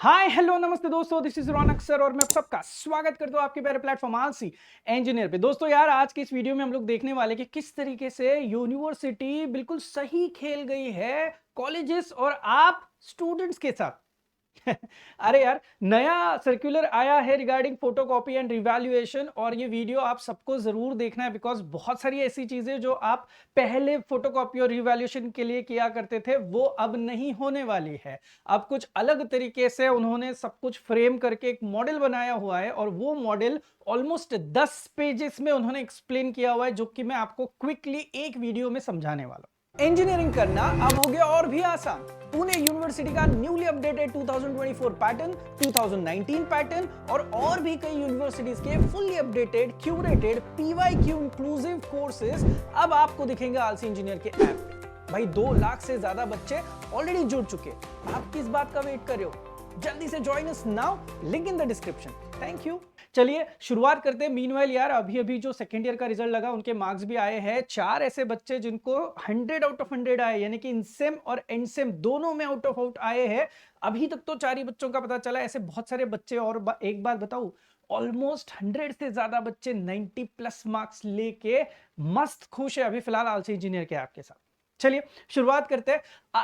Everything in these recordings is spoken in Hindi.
हाय हेलो नमस्ते दोस्तों, दिस इज रौनक सर और मैं आप सबका स्वागत करता हूं आपके प्यारे प्लेटफॉर्म आलसी इंजीनियर पे। दोस्तों यार, आज की इस वीडियो में हम लोग देखने वाले कि किस तरीके से यूनिवर्सिटी बिल्कुल सही खेल गई है कॉलेजेस और आप स्टूडेंट्स के साथ। अरे यार, नया सर्कुलर आया है रिगार्डिंग फोटोकॉपी एंड रिवैल्यूएशन और ये वीडियो आप सबको जरूर देखना है बिकॉज बहुत सारी ऐसी चीजें जो आप पहले फोटोकॉपी और रिवैल्यूएशन के लिए किया करते थे वो अब नहीं होने वाली है। अब कुछ अलग तरीके से उन्होंने सब कुछ फ्रेम करके एक मॉडल बनाया हुआ है और वो मॉडल ऑलमोस्ट 10 पेजेस में उन्होंने एक्सप्लेन किया हुआ है, जो कि मैं आपको क्विकली एक वीडियो में समझाने वाला हूं। इंजीनियरिंग करना अब हो गया और भी आसान। पुणे यूनिवर्सिटी का न्यूली अपडेटेड 2024 पैटर्न, 2019 पैटर्न और भी कई यूनिवर्सिटीज के fully updated curated PYQ inclusive courses अब आपको दिखेंगे आलसी इंजीनियर के ऐप पे। भाई 2 लाख से ज्यादा बच्चे ऑलरेडी जुड़ चुके, आप किस बात का वेट कर रहे हो? जल्दी से join us now, link in the description. Thank you. चलिए शुरुआत करते हैं। मीनवाइल यार, अभी जो सेकेंड ईयर का रिजल्ट लगा उनके मार्क्स भी आए हैं। 4 ऐसे बच्चे जिनको 100 आउट ऑफ 100 आए, यानी कि इनसेम और एंडसेम दोनों में आउट ऑफ आउट आए हैं। अभी तक तो 4 ही बच्चों का पता चला, ऐसे बहुत सारे बच्चे। और एक बात बताऊं, ऑलमोस्ट 100 से ज्यादा बच्चे 90 प्लस मार्क्स लेके मस्त खुश है अभी फिलहाल आलसी इंजीनियर के ऐप के साथ। चलिए शुरुआत करते हैं।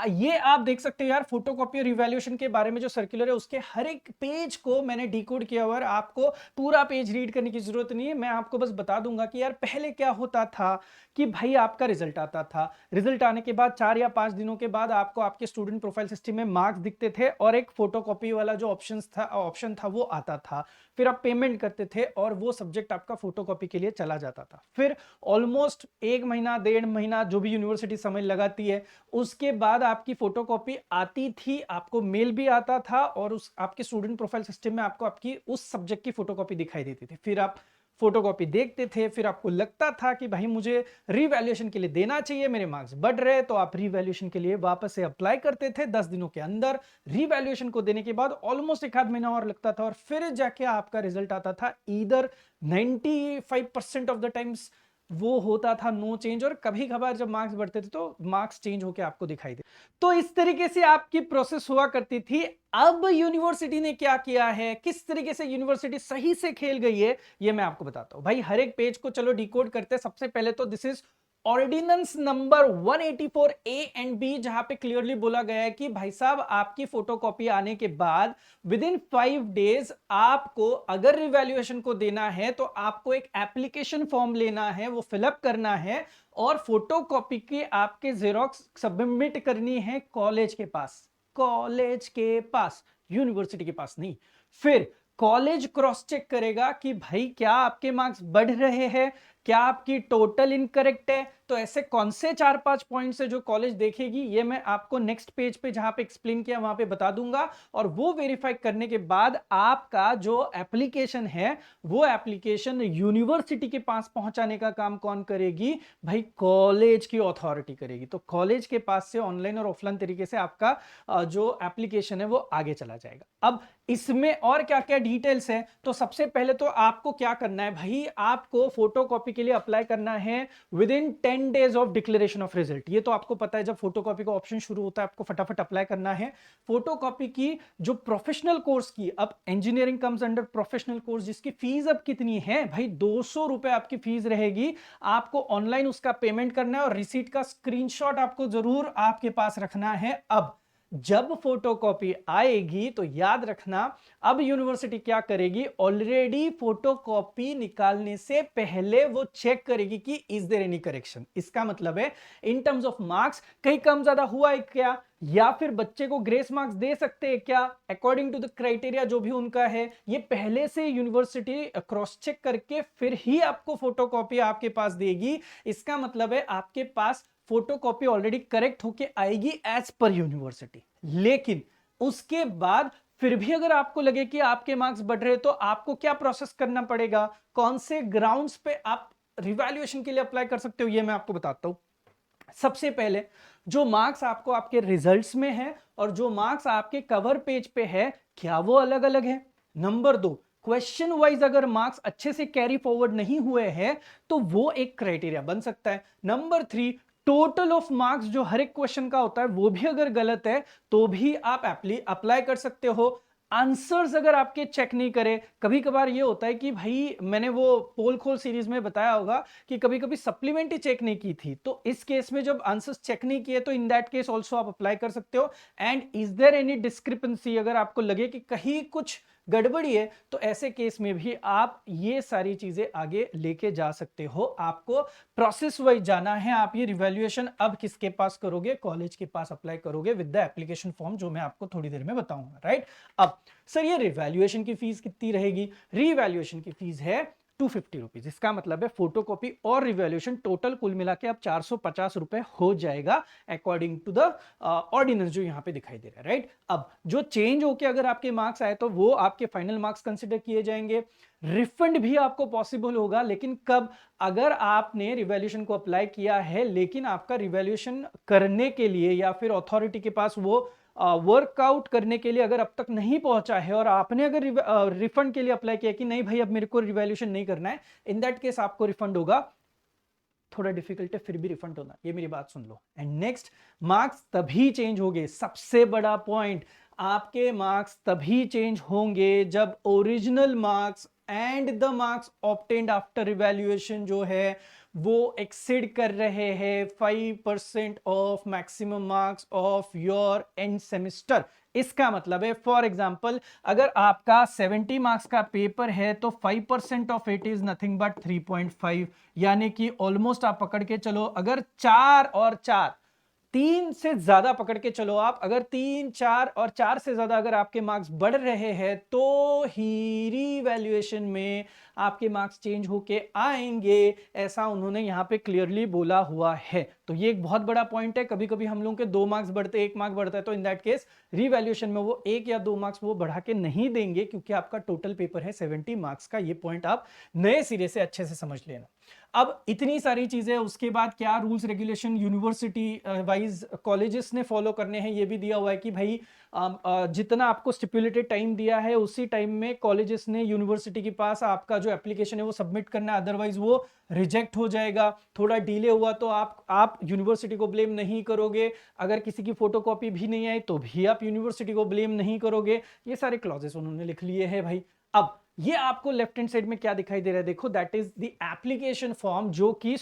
ये आप देख सकते हैं यार, फोटोकॉपी और इवैल्यूएशन के बारे में जो सर्कुलर है उसके हर एक पेज को मैंने डिकोड किया हुआ है। आपको पूरा पेज रीड करने की जरूरत नहीं है, मैं आपको बस बता दूंगा कि यार पहले क्या होता था कि भाई आपका रिजल्ट आता था, रिजल्ट आने के बाद 4 या 5 दिनों के बाद आपको आपके स्टूडेंट प्रोफाइल सिस्टम में मार्क्स दिखते थे और एक फोटोकॉपी वाला जो ऑप्शन था वो आता था। फिर आप पेमेंट करते थे और वो सब्जेक्ट आपका फोटोकॉपी के लिए चला जाता था। फिर ऑलमोस्ट 1 महीना 1.5 महीना जो भी यूनिवर्सिटी समय लगाती है, उसके बाद आपकी फोटोकॉपी आती थी, आपको मेल भी आता था और उस आपके स्टूडेंट प्रोफाइल सिस्टम में आपको आपकी उस सब्जेक्ट की फोटोकॉपी दिखाई देती थी। फिर आप फोटोकॉपी देखते थे, फिर आपको लगता था कि भाई मुझे रीवैल्यूएशन के लिए देना चाहिए, मेरे मार्क्स बढ़ रहे, तो आप रीवैल्यूएशन के लिए वापस से अप्लाई करते थे। 10 दिनों के अंदर रीवैल्यूएशन को देने के बाद ऑलमोस्ट 1 आध महीना और लगता था और फिर जाके आपका रिजल्ट आता था। ईदर 95% ऑफ द टाइम्स वो होता था नो चेंज, और कभी कभार जब मार्क्स बढ़ते थे तो मार्क्स चेंज होकर आपको दिखाई दे। तो इस तरीके से आपकी प्रोसेस हुआ करती थी। अब यूनिवर्सिटी ने क्या किया है, किस तरीके से यूनिवर्सिटी सही से खेल गई है, ये मैं आपको बताता हूं। भाई हर एक पेज को चलो डिकोड करते हैं। सबसे पहले तो this is ordinance number 184 A and B, जहां पे क्लियरली बोला गया है कि भाई साहब आपकी फोटोकॉपी आने के बाद विद इन 5 डेज आपको अगर रिवैल्यूएशन को देना है तो आपको एक एप्लीकेशन फॉर्म लेना है, वो फिलअप करना है और फोटोकॉपी की आपके जेरोक्स सबमिट करनी है कॉलेज के पास। कॉलेज के पास, यूनिवर्सिटी के पास नहीं। फिर कॉलेज क्रॉस चेक करेगा कि भाई क्या आपके मार्क्स बढ़ रहे हैं, क्या आपकी टोटल इनकरेक्ट है। तो ऐसे कौन से 4-5 पॉइंट्स है जो कॉलेज देखेगी, ये मैं आपको नेक्स्ट पेज पे जहां पे एक्सप्लेन किया वहां पे बता दूंगा। और वो वेरीफाई करने के बाद आपका जो एप्लीकेशन है वो एप्लीकेशन यूनिवर्सिटी के पास पहुंचाने का काम कौन करेगी? भाई कॉलेज की अथॉरिटी करेगी। तो कॉलेज के पास से ऑनलाइन और ऑफलाइन तरीके से आपका जो एप्लीकेशन है वो आगे चला जाएगा। अब इसमें और क्या क्या डिटेल्स है, तो सबसे पहले तो आपको क्या करना है भाई, आपको फोटोकॉपी के लिए अप्लाई करना है with in 10 days of declaration of result. ये तो आपको पता है, जब फोटोकॉपी का ऑप्शन शुरू होता है आपको फटाफट अप्लाई करना है। फोटोकॉपी की जो प्रोफेशनल कोर्स की, अब engineering comes under professional course, जिसकी फीस अब कितनी है भाई, 200 रुपए आपकी फीस रहेगी। आपको ऑनलाइन उसका पेमेंट करना है और रिसीट का स्क्रीनशॉट आपको जरूर आपके पास रखना है। अब जब फोटोकॉपी आएगी तो याद रखना, अब यूनिवर्सिटी क्या करेगी, ऑलरेडी फोटोकॉपी निकालने से पहले वो चेक करेगी कि इज देयर एनी करेक्शन। इसका मतलब है इन टर्म्स ऑफ मार्क्स कहीं कम ज्यादा हुआ है क्या, या फिर बच्चे को ग्रेस मार्क्स दे सकते हैं क्या अकॉर्डिंग टू द क्राइटेरिया जो भी उनका है। ये पहले से यूनिवर्सिटी क्रॉस चेक करके फिर ही आपको फोटोकॉपी आपके पास देगी। इसका मतलब है आपके पास फोटोकॉपी ऑलरेडी करेक्ट होके आएगी एज पर यूनिवर्सिटी। लेकिन उसके बाद फिर भी अगर आपको लगे कि आपके मार्क्स बढ़ रहे तो आपको क्या प्रोसेस करना पड़ेगा, कौन से ग्राउंड्स पे आप रिवैल्यूएशन के लिए अप्लाई कर सकते हो, ये मैं आपको बताता हूं। सबसे पहले जो मार्क्स आपको आपके रिजल्ट्स में है और जो मार्क्स आपके कवर पेज पे है, क्या वो अलग अलग है? नंबर 2, क्वेश्चन वाइज अगर मार्क्स अच्छे से कैरी फॉरवर्ड नहीं हुए हैं तो वो एक क्राइटेरिया बन सकता है। नंबर 3, टोटल ऑफ मार्क्स जो हर एक क्वेश्चन का होता है वो भी अगर गलत है तो भी आप अप्लाई कर सकते हो। आंसर्स अगर आपके चेक नहीं करे, कभी कभार ये होता है कि भाई मैंने वो पोल खोल सीरीज में बताया होगा कि कभी कभी सप्लीमेंट ही चेक नहीं की थी, तो इस केस में जब आंसर्स चेक नहीं किए तो इन दैट केस ऑल्सो आप अप्लाई कर सकते हो। And is there any discrepancy, अगर आपको लगे कि कहीं कुछ गड़बड़ी है तो ऐसे केस में भी आप ये सारी चीजें आगे लेके जा सकते हो। आपको प्रोसेस वाइज जाना है। आप ये रिवैल्यूएशन अब किसके पास करोगे? कॉलेज के पास अप्लाई करोगे विद द एप्लीकेशन फॉर्म, जो मैं आपको थोड़ी देर में बताऊंगा, राइट। अब सर ये रिवैल्यूएशन की फीस कितनी रहेगी? रिवैल्यूएशन की फीस है 250 रुपीज। इसका मतलब है फोटोकॉपी और रिवैल्यूएशन टोटल कुल मिला के अब 450 रुपए हो जाएगा अकॉर्डिंग टू द ऑर्डिनेंस जो यहां पे दिखाई दे रहा है, राइट। अब जो चेंज होके अगर आपके मार्क्स आए तो वो आपके फाइनल मार्क्स कंसिडर किए जाएंगे। रिफंड भी आपको पॉसिबल होगा, लेकिन कब? अगर आपने रिवैल्यूएशन को अप्लाई किया है लेकिन आपका रिवैल्यूएशन करने के लिए या फिर अथॉरिटी के पास वो वर्कआउट करने के लिए अगर अब तक नहीं पहुंचा है और आपने अगर रिफंड के लिए अप्लाई किया कि नहीं भाई अब मेरे को रिवैल्यूएशन नहीं करना है, इन दैट केस आपको रिफंड होगा। थोड़ा डिफिकल्ट है, फिर भी रिफंड होना, ये मेरी बात सुन लो। एंड नेक्स्ट, मार्क्स तभी चेंज होंगे, सबसे बड़ा पॉइंट, आपके मार्क्स तभी चेंज होंगे जब original marks and the marks obtained after evaluation जो है वो एक्सीड कर रहे हैं 5% of maximum marks of your end semester. इसका मतलब है फॉर एग्जांपल अगर आपका 70 मार्क्स का पेपर है तो 5% of it is nothing but 3.5, यानी कि ऑलमोस्ट आप पकड़ के चलो अगर 4 और 4 3 से ज्यादा पकड़ के चलो आप, अगर 3 4 और 4 से ज्यादा अगर आपके मार्क्स बढ़ रहे हैं तो ही रीवैल्यूएशन में आपके मार्क्स चेंज होके आएंगे, ऐसा उन्होंने यहां पे क्लियरली बोला हुआ है। तो ये एक बहुत बड़ा पॉइंट है। कभी कभी हम लोगों के 2 मार्क्स बढ़ते, 1 मार्क बढ़ता है, तो इन दैट केस रीवैल्यूएशन में वो 1 या 2 मार्क्स वो बढ़ा के नहीं देंगे क्योंकि आपका टोटल पेपर है 70 मार्क्स का। ये पॉइंट आप नए सिरे से अच्छे से समझ लेना। अब इतनी सारी चीजें, उसके बाद क्या rules regulation university wise colleges ने फॉलो करने हैं, ये भी दिया हुआ है कि भाई जितना आपको स्टिपुलेटेड टाइम दिया है उसी टाइम में कॉलेजेस ने यूनिवर्सिटी के पास आपका जो एप्लीकेशन है वो सबमिट करना है, अदरवाइज वो रिजेक्ट हो जाएगा। थोड़ा डिले हुआ तो आप यूनिवर्सिटी को ब्लेम नहीं करोगे, अगर किसी की फोटोकॉपी भी नहीं आई तो भी आप यूनिवर्सिटी को ब्लेम नहीं करोगे। ये सारे क्लॉजेस उन्होंने लिख लिए हैं भाई। अब ये आपको लेफ्ट हैंड साइड में क्या दिखाई दे रहा है? देखो, that is the application form जो कि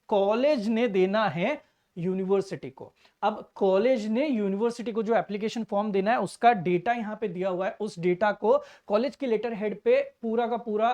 कॉलेज ने देना है यूनिवर्सिटी को। अब कॉलेज ने यूनिवर्सिटी को जो एप्लीकेशन फॉर्म देना है उसका डेटा यहां पे दिया हुआ है। उस डेटा को कॉलेज के लेटर हेड पे पूरा का पूरा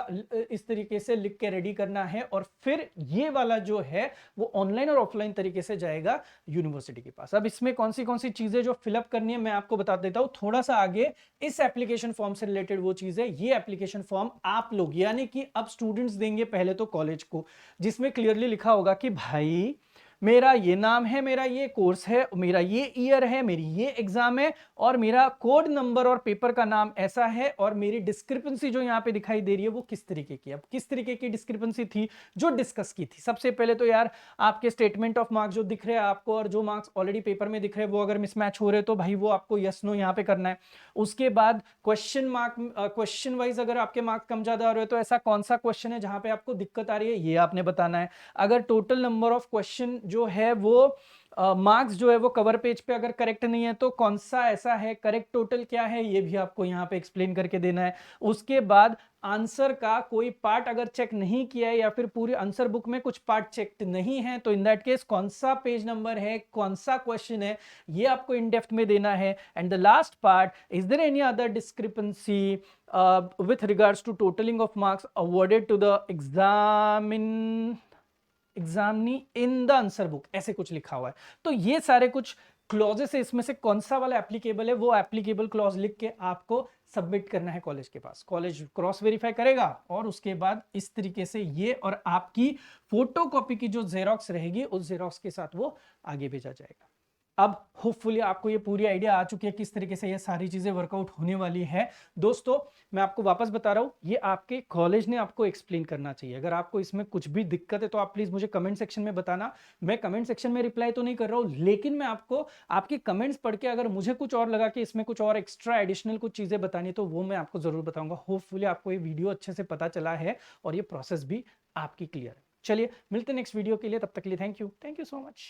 इस तरीके से लिख के रेडी करना है और फिर ये वाला जो है वो ऑनलाइन और ऑफलाइन तरीके से जाएगा यूनिवर्सिटी के पास। अब इसमें कौन सी चीजें जो फिलअप करनी है मैं आपको बता देता हूं थोड़ा सा आगे। इस एप्लीकेशन फॉर्म से रिलेटेड वो चीज है, ये एप्लीकेशन फॉर्म आप लोग यानी कि अब स्टूडेंट्स देंगे पहले तो कॉलेज को, जिसमें क्लियरली लिखा होगा कि भाई मेरा ये नाम है, मेरा ये कोर्स है, मेरा ये ईयर है, मेरी ये एग्जाम है और मेरा कोड नंबर और पेपर का नाम ऐसा है और मेरी डिस्क्रिपेंसी जो यहां पे दिखाई दे रही है वो किस तरीके की। अब किस तरीके की डिस्क्रिपेंसी थी जो डिस्कस की थी? सबसे पहले तो यार आपके स्टेटमेंट ऑफ मार्क्स जो दिख रहे हैं आपको और जो मार्क्स ऑलरेडी पेपर में दिख रहे हैं वो अगर मिसमैच हो रहे तो भाई वो आपको यस नो यहां पे करना है। उसके बाद क्वेश्चन मार्क, क्वेश्चन वाइज अगर आपके मार्क्स कम ज्यादा आ रहे हो तो ऐसा कौन सा क्वेश्चन है जहां पे आपको दिक्कत आ रही है ये आपने बताना है। अगर टोटल नंबर ऑफ क्वेश्चन जो है वो मार्क्स जो है वो कवर पेज पे अगर करेक्ट नहीं है तो कौन सा ऐसा है, करेक्ट टोटल क्या है ये भी आपको यहां पे एक्सप्लेन करके देना है। उसके बाद आंसर का कोई पार्ट अगर चेक नहीं किया है या फिर पूरी आंसर बुक में कुछ पार्ट चेक नहीं है तो इन दैट केस कौन सा पेज नंबर है, कौन सा क्वेश्चन है, ये आपको इन डेप्थ में देना है। And the last part, is there any other discrepancy with regards to totaling of marks awarded to the examinee in the answer book, ऐसे कुछ लिखा हुआ है। तो ये सारे कुछ क्लॉजेस है, इसमें से कौन सा वाला एप्लीकेबल है वो एप्लीकेबल क्लॉज लिख के आपको सबमिट करना है कॉलेज के पास। कॉलेज क्रॉस वेरीफाई करेगा और उसके बाद इस तरीके से ये और आपकी फोटोकॉपी की जो जेरोक्स रहेगी उस जेरोक्स के साथ वो आगे भेजा जाएगा। अब होपफुली आपको ये पूरी आइडिया आ चुकी है किस तरीके से ये सारी चीजें वर्कआउट होने वाली है। दोस्तों मैं आपको वापस बता रहा हूं, ये आपके कॉलेज ने आपको एक्सप्लेन करना चाहिए। अगर आपको इसमें कुछ भी दिक्कत है तो आप प्लीज मुझे कमेंट सेक्शन में बताना। मैं कमेंट सेक्शन में रिप्लाई तो नहीं कर रहा हूं, लेकिन मैं आपको आपके कमेंट्स पढ़ के अगर मुझे कुछ और लगा कि इसमें कुछ और एक्स्ट्रा एडिशनल कुछ चीजें बतानी तो वो मैं आपको जरूर बताऊंगा। होपफुली आपको ये वीडियो अच्छे से पता चला है और ये प्रोसेस भी आपकी क्लियर है। चलिए मिलते हैं नेक्स्ट वीडियो के लिए, तब तक के लिए थैंक यू सो मच।